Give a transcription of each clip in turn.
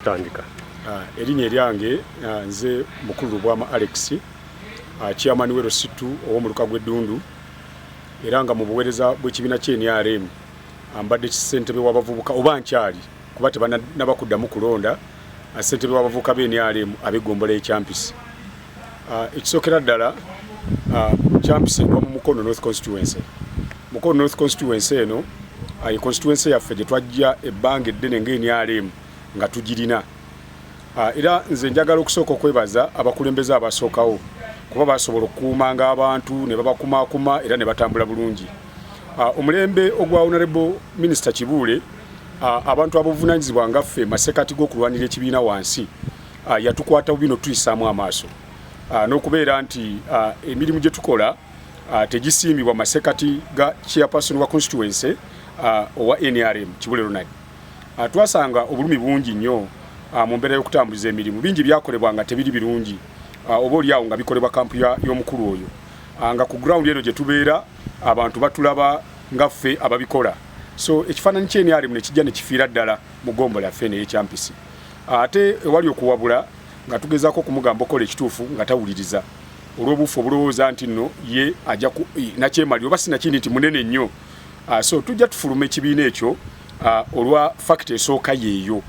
Tandika. Erinnya eryange nze mukulu Bwama Alex, chairman we Rositu ow'omuluka gw'Eddundu, era nga mu buweereza bw'ekibiina ky'NRM ambadde ssentebe w'abavubuka oba nkyali kuba tebanaba kuddamu kulonda ssentebe w'abavubuka b'NRM ab'eggombolola y'Ekyampisi. Ekisookera ddala Kyampisi ewa mu Mukono North Constituency. Mukono North Constituency eno ye constituency yaffe gye twajja ebbanga eddene ng'NRM nga tugirina. Era nze njagala okusooka okwebaza abakulembeze abasookawo kuba basobola okukuumanga abantu ne babakumaakuma era ne batambula bulungi. Omulembe ogwa Honorable Minister Kibuule, abantu abavunaanyizibwa nga ffe masekati g'okulwanira ekibiina wansi, yatukwata bino tuyisaamu amaaso n'okubeera nti emirimu gye tukola tegisiimibwa masekati ga chairperson wa constituency owa NRM Kibuule Ronald. Twasanga obulumi bungi nnyo mu mbeera y'okutambuliza emirimu. Bingi byakolebwa nga tebiri birungi, oba oliawo nga bikolebwa kampu y'omukulu oyo, nga ku ground eno gye tubeera abantu batulaba nga ffe ababikola. So ekifaananyi ky'NRM ne kijja ne kifiira ddala mu ggombolola yaffe n'ey'Ekyampisi. Ate ewali okuwabula nga tugezaako okumugamba okola ekituufu nga tawuliriza olw'obuufu obulowooza nti nno ye ajja nakyemali oba sinakindi nti munene nnyo. So tujja tufuluma ekibiina ekyo olwa fakiti esooka yeeyo,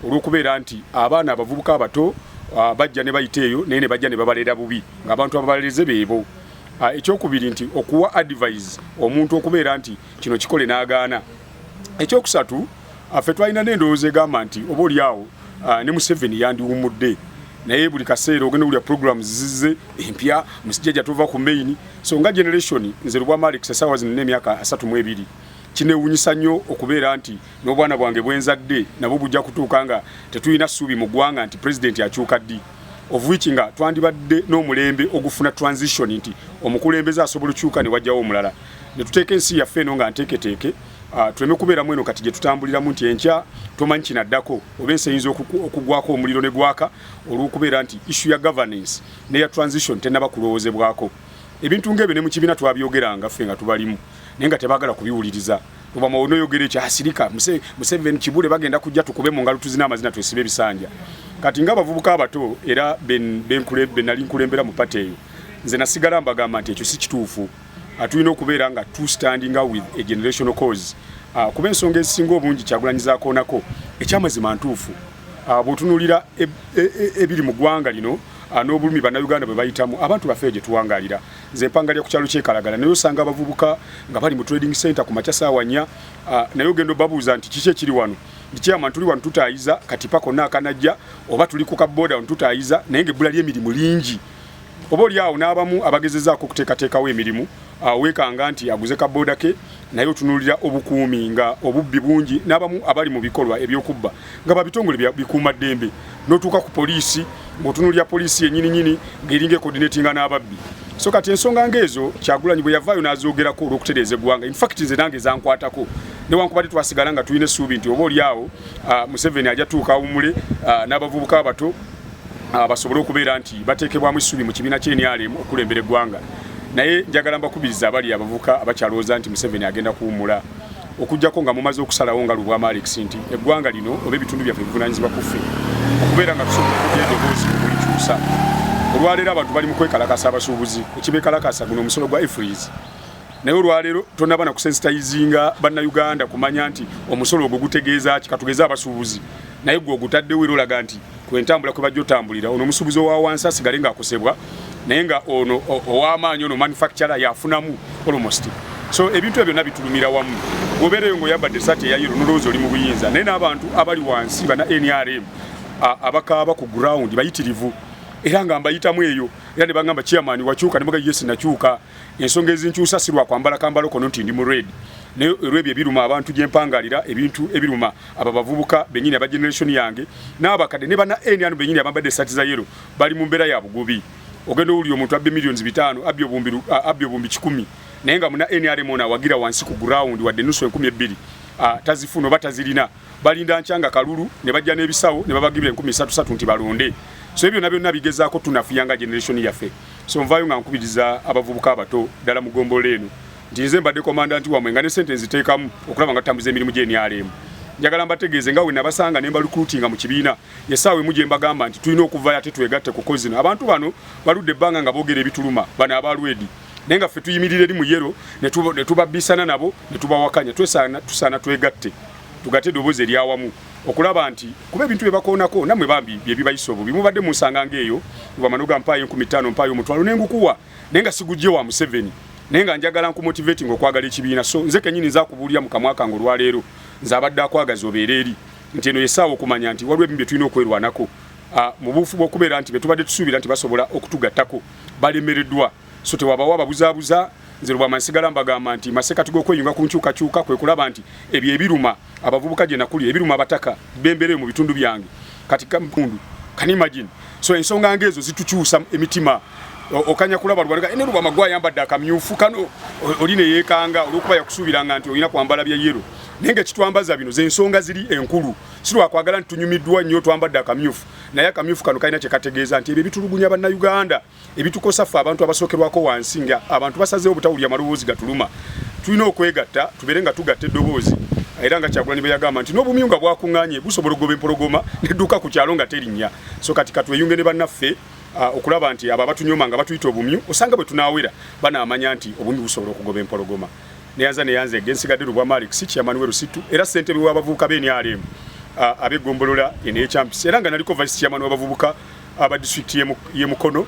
olw'okubeera nti abaana abavubuka abato bajja ne bayita eyo naye ne bajja ne babalera bubi ng'abantu ababaleze beebo. Ekyokubiri nti okuwa advise omuntu okubeera nti kino kikole n'agaana. Ekyokusatu ffe twalina n'endowooza egamba nti oba oliawo ne Museveni yandiwummudde, naye buli kaseera ogenda owulira programs zizze empya musijjajja tuva ku main. So nga generation nze Bwama Alex essaawa zino n'emyaka 32 kinewunyisa nnyo okubeera nti n'obwana bwange bwenzadde nabo bujja kutuuka nga tetulina ssuubi mu ggwanga nti president akyuka ddi, of which nga twandibadde n'omulembe ogufuna transition nti omukulembeze asobola okukyuka ne wajjawo omulala. Ne tuteeka ensi yaffe eno nga nteeketeeke, tuleme kubeeramu eno kati gye tutambuliramu nti enkya tomanyi kinaddako oba ensi eyinza okugwako omuliro ne gwaka olw'okubeera nti issue ya governance n'eya transition tennaba kulowoozebwako. Ebintu ng'ebyo ne mu kibiina twabyogeranga ffe nga tubalimu naye nga tebaagala kubiwuliriza. Oba onoyogera ekyo asirika Museveni Kibuule bagenda kujja tukube mu ngalo tuzina amazina twesibe ebisanja. Kati ng'abavubuka abato era be nali nkulembera mu pati eyo, nze nasigala mbagamba nti ekyo si kituufu. Tulina okubeera nga standing with a generational cause. Kuba ensonga ezisinga obungi kyagulanyizaako nako ekyamazima ntuufu. Bw'otunuulira ebiri mu ggwanga lino n'obulumi bannayuganda bwe bayitamu, abantu baffe gye tuwangalira. Nze mpangalira ku kyalo ky'Ekalagala naye osanga abavubuka nga bali mu trading center ku makya ssaawa 4, naye ogenda obabuuza nti kiki ekiri wano, nti kyama tuli wano tutaayiza katipa konna akanajja oba tuli ku kabooda wano tutaayiza, naye ng'ebbula ly'emirimu lingi. Oba oliawo n'abamu abagezezaako okuteekateekawo emirimu, weekanga nti aguze kabooda ke naye otunuulira obukuumi nga obubbi bungi, n'abamu abali mu bikolwa ebyokubba nga babitongole bikuumaddembe, n'otuuka ku poliisi ng'otunuulira poliisi yennyini ng'eringa ekodinetinga n'ababbi. So kati ensonga ng'ezo Kyagulanyi bwe yavaayo n'azoogerako olw'okutereeza eggwanga. In fact nze nange zankwatako newankubadde twasigala nga tulina essuubi nti oba oliawo Museveni ajja tuuka awummule n'abavubuka abato basobole okubeera nti bateekebwamu essuubi mu kibiina ky'NRM okulembera eggwanga. Naye njagala mbakubiriza abali abavubuka abakyalowooza nti Museveni agenda kuwummula, okuggyako nga mumaze okusalawo nga Bwama Alex nti eggwanga lino oba ebitundu byaffe bivunaanyizibwa ku ffe okubeera nga tusobola okugira eddoboozi okulikyusa. Olwaleero abantu bali mu kwekalakasa abasuubuzi ekibeekalakasa guno omusolo gwa EFRIS, naye olwaleero tonnaba na kusensitizinga bannayuganda kumanya nti omusolo ogwo gutegeeza ki. Katugeze abasuubuzi naye gwe ogutaddewo era olaga nti kwentambula kwe bajja otambulira ono omusuubuzi owa wansi asigale ng'akosebwa naye nga ono ow'amaanyi ono manufacturer yafunamu almost. So ebintu ebyo nabitulumira wamu. Gobereyo ng'oyambadde essaati eya yero nolowooza oli mu buyinza, naye n'abantu abali wansi bana NRM abakaaba ku ground bayitirivu era nga mbayitamu eyo era ne bagamba chairman wakyuka ne muga yes nakyuka. Ensonga ezinkyusa si lwa kwambala kambalo kono nti ndi mu red, naye olw'ebyo ebiruma abantu gye mpangalira ebintu ebiruma abo bavubuka bennyini aba generation yange n'abakadde ne bana NRM bennyini abambadde essaati za yero bali mu mbeera ya bugubi. Ogenda owulira omuntu abbe millions 5 abbe obumbi 100 naye nga muna NRM ono awagira wansi ku ground wadde nusu 12,000 tazifuna oba tazirina, balinda nkyanga kalulu ne bajja n'ebisawo ne babagibira 13,000 nti balonde. So ebyo nabyo nabigezaako tunafuyanga generation yaffe. So nvaayo nga nkubiriza abavubuka abato ddala mu ggombolola eno nti nze mbadde commandant wamwe nga ne sente nziteekamu okulaba nga tutambuza emirimu gy'NRM. njagala mbategeeze nga we nabasanga ne mbalukutinga mu kibiina yesaawe muje mbagamba nti tulina okuvayo ate twegatte ku kozino abantu bano baludde ebbanga nga boogera ebituluma bano abalwedi naye nga ffe tuyimirira eri mu yero ne tubabbisana nabo ne tubawakanya tusaana twegatte tugatte eddoboozi eryawamu okulaba nti kuba ebintu bye bakoonako nammwe bambi bye bibayisa obubi mubadde munsanga ng'eyo bamanoga mpaayo 15 mpaayo omutwalo nengukuwa naye nga sigujje wa Museveni naye nga njagala nkumotivating okwagala ekibiina so nze kennyini nzaakubuulira mu kamwa kange olwaleero nze abadde akwagaza obeera eri nti eno yesaawa okumanya nti waliwo ebimu bye tulina okwerwanako mu buufu bw'okubeera nti be tubadde tusuubira nti basobola okutugattako balemereddwa so tewabawo ababuzaabuza nze Lubwama nsigala mbagamba nti masekati g'okweyunga ku nkyukakyuka kwe kulaba nti ebyo ebiruma abavubuka gye nakuli ebiruma abataka bembere mu bitundu byange kati kampundu can imagine so ensonga ngezo zitukyusa emitima okanya kulaba Lubwama ene Lubwama gwayambadde akamyufu kano oline yeekanga olwokuba yakusuubiranga nti olina kwambala bya yero nenge kitwambaza bino zensonga ziri enkulu sirwa akwagala ntunyumiddwa nnyo twambadde akamyufu naye akamyufu kano kalina kye kategeeza nti ebyo bitulugunya bannayuganda ebitukosa ffe abantu abasookerwako wansi nga abantu basazeewo obutawulya amaloboozi gatuluma tulina okwegatta tubeere nga tugatta eddoboozi era nga Kyagulanyi bwe yagamba nti n'obumyu nga bwakuŋŋaanye busobola okugoba empologoma nedduka ku kyalo nga terinnya so kati katweyunge ne bannaffe okulaba nti abo abatunyoma nga batuyita obumyu osanga bwe tunaawera banaamanya nti obumyu busobola okugoba empologoma neyanze gensigadde Lubwama Alex Chairman Rusittu era ssentebe w'abavubuka b'NRM abegombolola enekyampiso era nga naliko vice chairman w'abavubuka aba district ye Mukono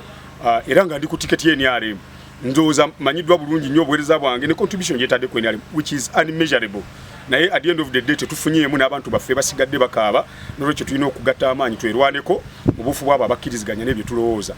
era nga ndi ku ticket ye NRM ndowooza manyiddwa bulungi nnyo obuweereza bwange ne contribution gyetadde ku NRM which is unmeasurable naye at the end of the day tetufunyeemu n'abantu baffe basigadde bakaaba n'olwekyo tulina okugatta amaanyi twerwaneko mu buufu bwabo abakkiriziganya n'ebyo tulowooza